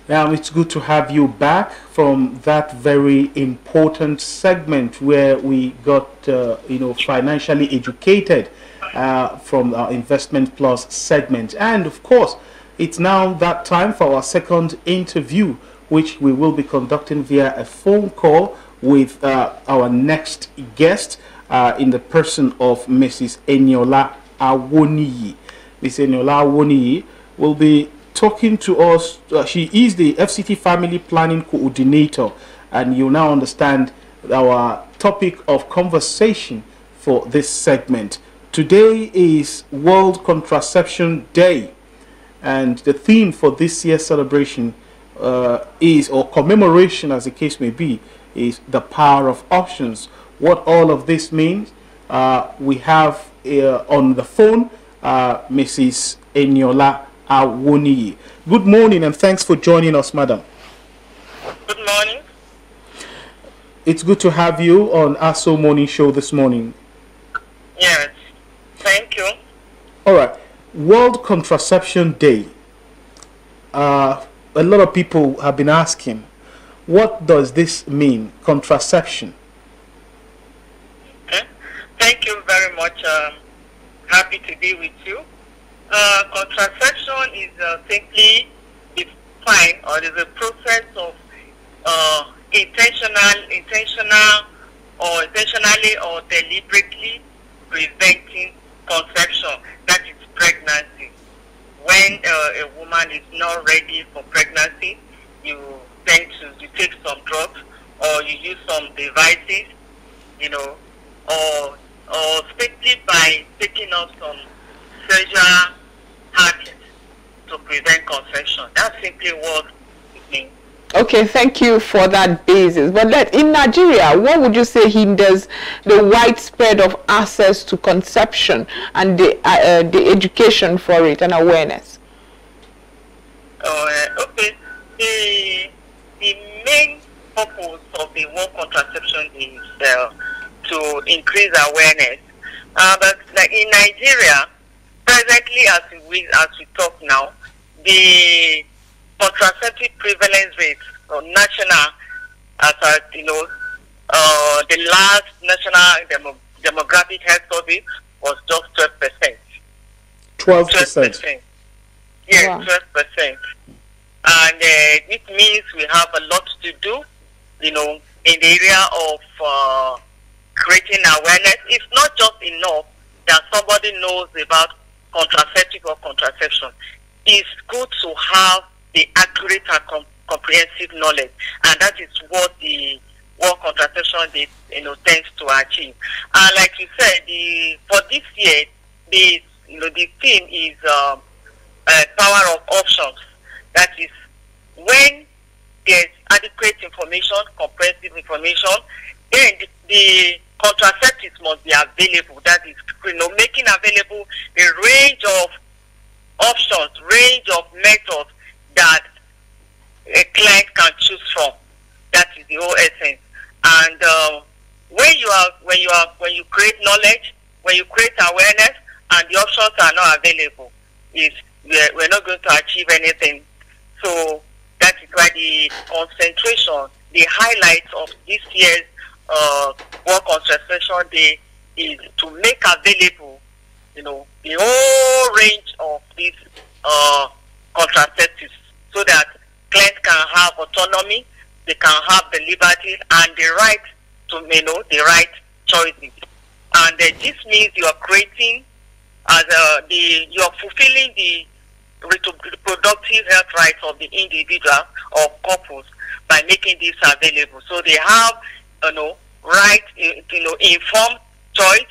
It's good to have you back from that very important segment where we got, financially educated from our Investment Plus segment. And of course, it's now that time for our second interview, which we will be conducting via a phone call with our next guest in the person of Mrs. Eniola Awoniyi. Ms. Eniola Awoniyi will be talking to us. She is the FCT Family Planning Coordinator, and you'll now understand our topic of conversation for this segment. Today is World Contraception Day, and the theme for this year's celebration is, or commemoration as the case may be, is the power of options. What all of this means, we have on the phone Mrs. Eniola Awoniyi. Good morning and thanks for joining us, madam. Good morning. It's good to have you on ASO Morning Show this morning. Yes, thank you. All right, World Contraception Day. A lot of people have been asking, what does this mean, contraception? Okay. Thank you very much. Happy to be with you. Contraception is simply defined, or is a process of intentionally or deliberately preventing conception, that is pregnancy. When a woman is not ready for pregnancy, you take some drugs or you use some devices, or simply by taking up some surgical habits to prevent conception. That's simply what it means. Okay, thank you for that basis. But in Nigeria, what would you say hinders the widespread of access to conception and the education for it and awareness? Okay, the main purpose of the World Contraception is to increase awareness. But like in Nigeria, presently as we talk now, the contraceptive prevalence rate, or national, the last national demographic health survey was just 12%. 12%. Yes, wow. 12%. And it means we have a lot to do, in the area of creating awareness. It's not just enough that somebody knows about contraceptive or contraception. It's good to have the accurate and comprehensive knowledge, and that is what the World Contraception Day, tends to achieve. And like you said, for this year, the theme is power of options. That is, when there's adequate information, comprehensive information, then the contraceptives must be available. That is, making available a range of options, range of methods that a client can choose from. That is the whole essence. And when you create knowledge, when you create awareness, and the options are not available, we're not going to achieve anything. So that is why the concentration, the highlight of this year's World Contraception Day is to make available, the whole range of these contraceptives, so that clients can have autonomy, they can have the liberty and the right to, the right choices. And this means you are creating, you are fulfilling the reproductive health rights of the individual or couples by making this available. So they have, right, informed choice,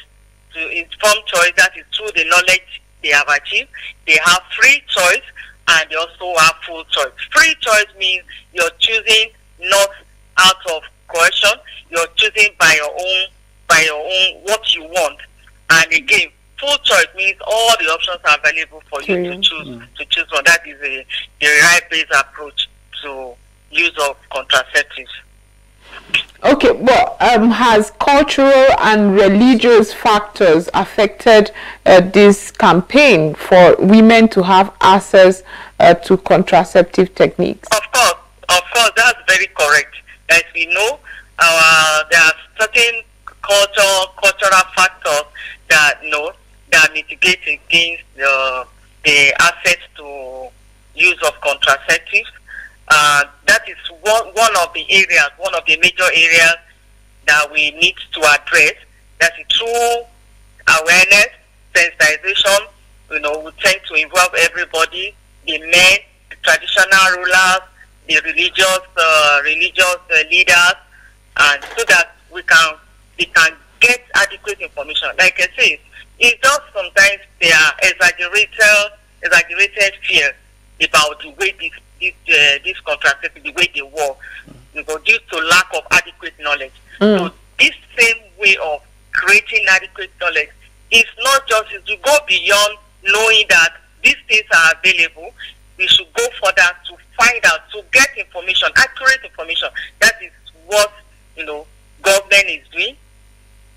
that is through the knowledge they have achieved. They have free choice, and they also have full choice. Free choice means you're choosing not out of coercion, you're choosing by your own what you want. And again, full choice means all the options are available for you to choose from. That is the right-based approach to use of contraceptives. Okay, but has cultural and religious factors affected this campaign for women to have access to contraceptive techniques? Of course, that's very correct. As we know, there are certain cultural factors that that mitigate against the access to use of contraceptives. That is one of the major areas that we need to address. That is through awareness, sensitization. We tend to involve everybody, the men, the traditional rulers, the religious leaders, and so that we can get adequate information. Like I say, it's just sometimes there are exaggerated fear about the way this contraceptive, the way they work, due to lack of adequate knowledge. So this same way of creating adequate knowledge is not just to go beyond knowing that these things are available. We should go further to find out, to get information, accurate information. That is what government is doing,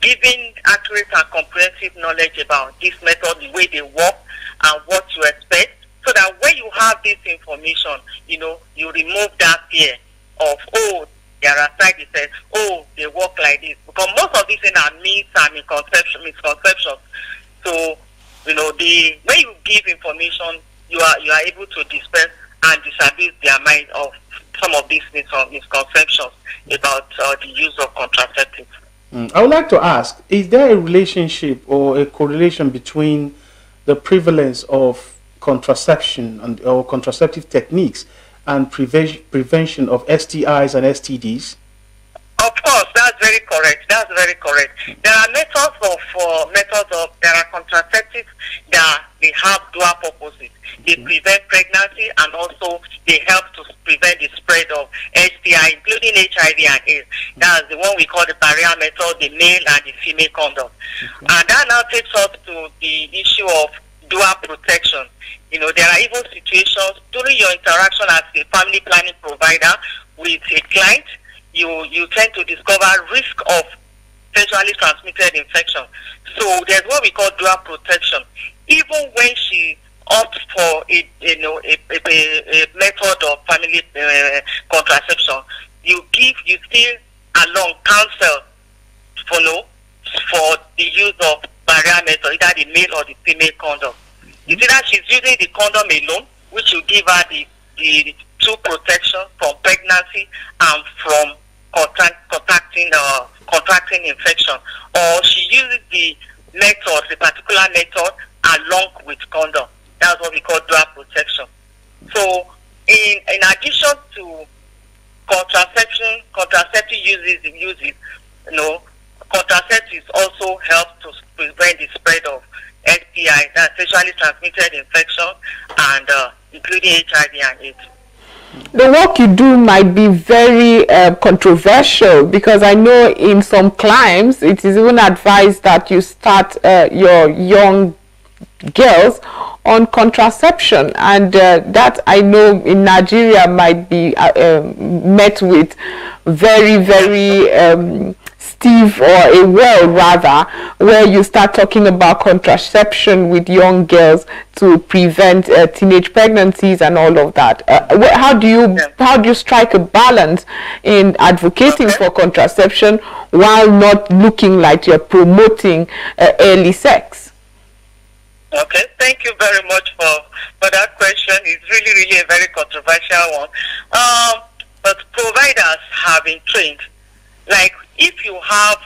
giving accurate and comprehensive knowledge about this method, the way they work, and what to expect, so that when you have this information, you remove that fear of, oh, there are side effects, oh, they work like this. Because most of these things are myths and misconceptions. So, when you give information, you are able to disperse and disabuse their mind of some of these misconceptions about the use of contraceptives. I would like to ask, is there a relationship or a correlation between the prevalence of contraception or contraceptive techniques and prevention of STIs and STDs? Of course, that's very correct. That's very correct. There are there are contraceptives that they have dual purposes. They prevent pregnancy, and also they help to prevent the spread of STI, including HIV and AIDS. That's the one we call the barrier method, the male and the female condom. And that now takes us to the issue of dual protection. There are even situations during your interaction as a family planning provider with a client, you tend to discover risk of sexually transmitted infection. So there's what we call dual protection. Even when she opts for a method of family contraception, you still along counsel for the use of barrier method, either the male or the female condom. It's either she's using the condom alone, which will give her the true protection from pregnancy and from contracting infection, or she uses the particular method along with condom. That's what we call dual protection. So in addition to contraceptive uses, contraceptives also help to prevent the spread of STI, that's sexually transmitted infection, and including HIV and AIDS. The work you do might be very controversial, because I know in some climes it is even advised that you start your young girls on contraception, and that I know in Nigeria might be met with very, very stiff, or a world rather, where you start talking about contraception with young girls to prevent teenage pregnancies and all of that. How do you strike a balance in advocating for contraception while not looking like you're promoting early sex? Okay, thank you very much for that question. It's really a very controversial one. But providers have been trained. Like, if you have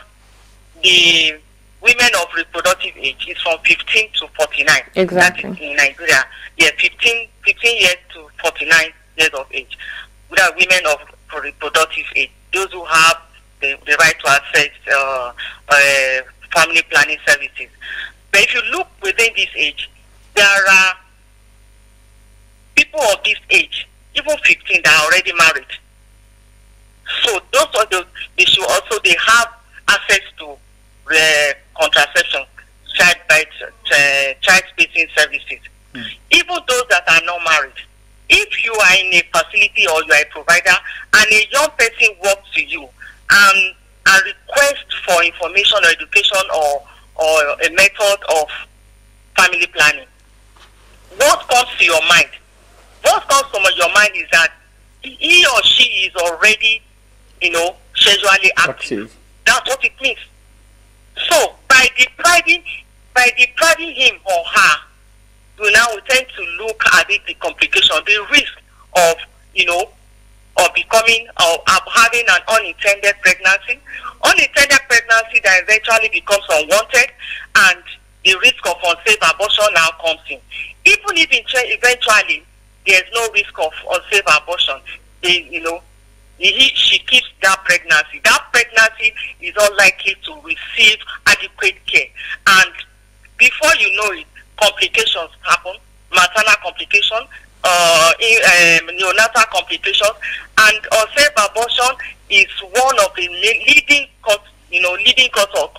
the women of reproductive age, it's from 15 to 49. Exactly. That is in Nigeria. Yeah, 15 years to 49 years of age. We are women of reproductive age. Those who have the right to access family planning services. But if you look within this age, there are people of this age, even 15, that are already married. So those are they have access to contraception, child spacing services. Even those that are not married. If you are in a facility or you are a provider and a young person walks to you a request for information or education or a method of family planning, what comes to your mind? What comes to your mind is that he or she is already, sexually active. That's what it means. So by depriving him or her, we tend to look at it, the complication, the risk of, of becoming, of having an unintended pregnancy that eventually becomes unwanted, and the risk of unsafe abortion now comes in. Even if eventually there's no risk of unsafe abortion, she keeps that pregnancy. That pregnancy is unlikely to receive adequate care, and before you know it, complications happen, maternal complications, neonatal complications, and unsafe abortion is one of the leading cause of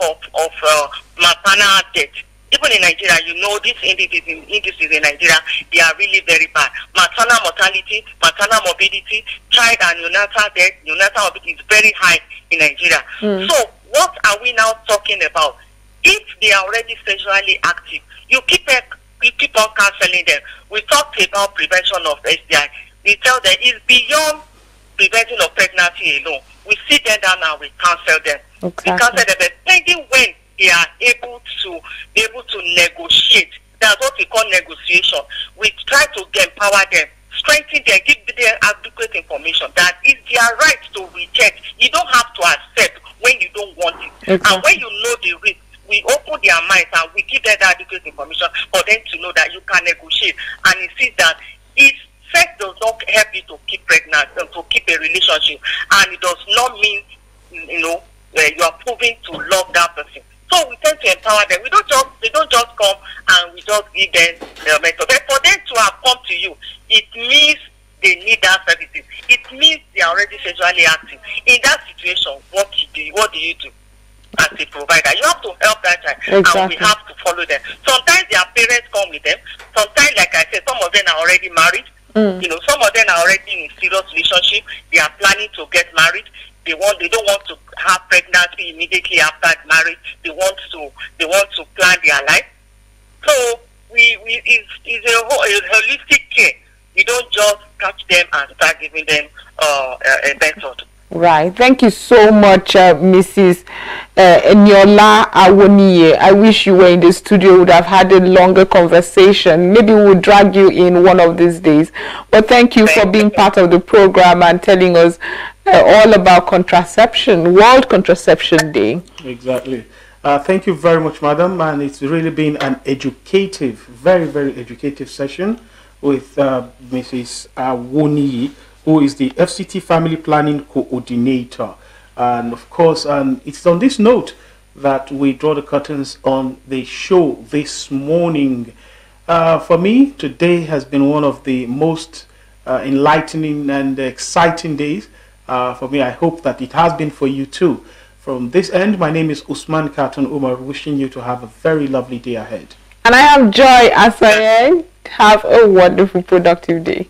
maternal death. Even in Nigeria, these indices in Nigeria, they are really very bad. Maternal mortality, maternal morbidity, child and neonatal death, neonatal morbidity is very high in Nigeria. So what are we now talking about? If they are already sexually active, you keep on counseling them. We talked about prevention of STI. We tell them it's beyond prevention of pregnancy alone. We sit them down and we counsel them. Exactly. We counsel them, depending when they are able to negotiate. That's what we call negotiation. We try to empower them, strengthen them, give them adequate information that it's their right to reject. You don't have to accept when you don't want it. Exactly. And when you know the risk, we open their minds and we give them that adequate information for them to know that you can negotiate. And it sees that if sex does not help you to keep pregnant and to keep a relationship, and it does not mean you are proving to love that person. So we tend to empower them. They don't just come and we just give them the method. But for them to have come to you, it means they need that services. It means they are already sexually active. In that situation, what do you do as a provider? You have to help that child. Exactly. And we have to follow them. Sometimes their parents come with them. Sometimes, like I said, some of them are already married. Some of them are already in a serious relationship. They are planning to get married. They don't want to have pregnancy immediately after marriage. They want to plan their life. So it's a holistic care. You don't just catch them and start giving them a method. Right. Thank you so much, Mrs. Eniola Awoniyi. I wish you were in the studio, would have had a longer conversation. Maybe we'll drag you in one of these days. But thank you for being part of the program and telling us all about contraception, World Contraception Day. Exactly. Thank you very much, madam. And it's really been an educative, very, very educative session with Mrs. Awoniyi, who is the FCT Family Planning Coordinator. And of course, it's on this note that we draw the curtains on the show this morning. For me, today has been one of the most enlightening and exciting days. For me, I hope that it has been for you too. From this end, my name is Usman Katan Umar, wishing you to have a very lovely day ahead. And I am Joy Asaye. Have a wonderful, productive day.